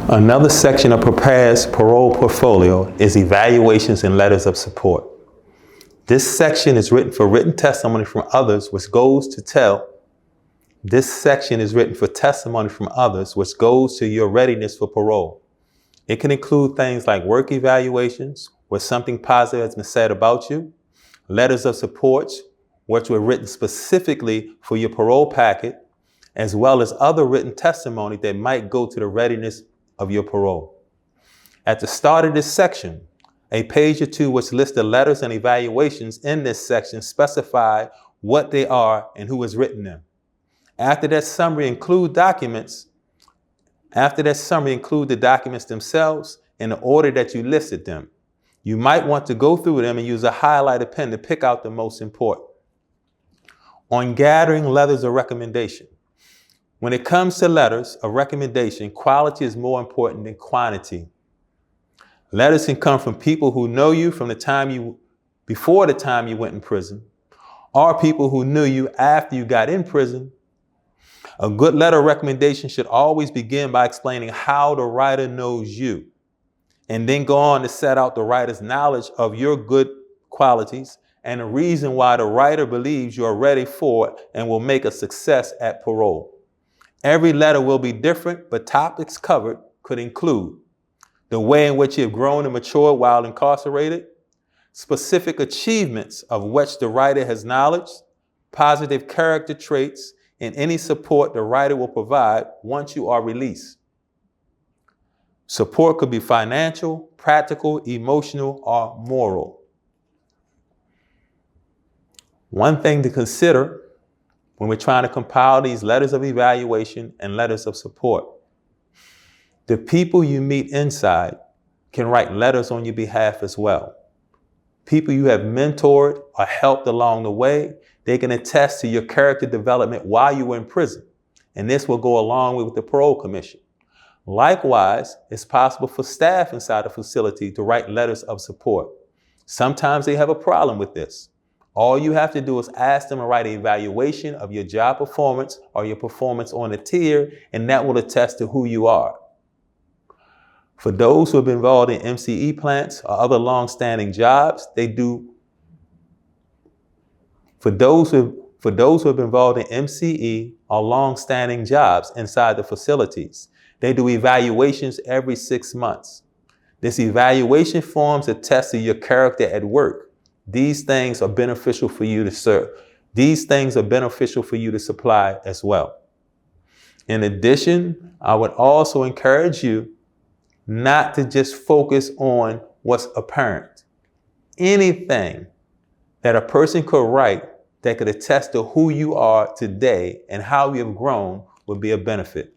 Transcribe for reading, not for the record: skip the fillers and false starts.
Another section of Prepare's parole portfolio is evaluations and letters of support. This section is written for written testimony from others, which goes to your readiness for parole. It can include things like work evaluations, where something positive has been said about you, letters of support, which were written specifically for your parole packet, as well as other written testimony that might go to the readiness of your parole. At the start of this section, a page or two which lists the letters and evaluations in this section specify what they are and who has written them. After that summary, include the documents themselves in the order that you listed them. You might want to go through them and use a highlighter pen to pick out the most important. On gathering letters of recommendation. When it comes to letters of recommendation, quality is more important than quantity. Letters can come from people who know you from before the time you went in prison, or people who knew you after you got in prison. A good letter of recommendation should always begin by explaining how the writer knows you, and then go on to set out the writer's knowledge of your good qualities and the reason why the writer believes you are ready for it and will make a success at parole. Every letter will be different, but topics covered could include the way in which you have grown and matured while incarcerated, specific achievements of which the writer has knowledge, positive character traits, and any support the writer will provide once you are released. Support could be financial, practical, emotional, or moral. One thing to consider when we're trying to compile these letters of evaluation and letters of support. The people you meet inside can write letters on your behalf as well. People you have mentored or helped along the way, they can attest to your character development while you were in prison. And this will go along with the Parole Commission. Likewise, it's possible for staff inside the facility to write letters of support. Sometimes they have a problem with this. All you have to do is ask them to write an evaluation of your job performance or your performance on a tier, and that will attest to who you are. For those who have been involved in MCE plants or other long-standing jobs, For those who have been involved in MCE or long-standing jobs inside the facilities, they do evaluations every 6 months. This evaluation forms attest to your character at work. These things are beneficial for you to serve. These things are beneficial for you to supply as well. In addition, I would also encourage you not to just focus on what's apparent. Anything that a person could write that could attest to who you are today and how you have grown would be a benefit.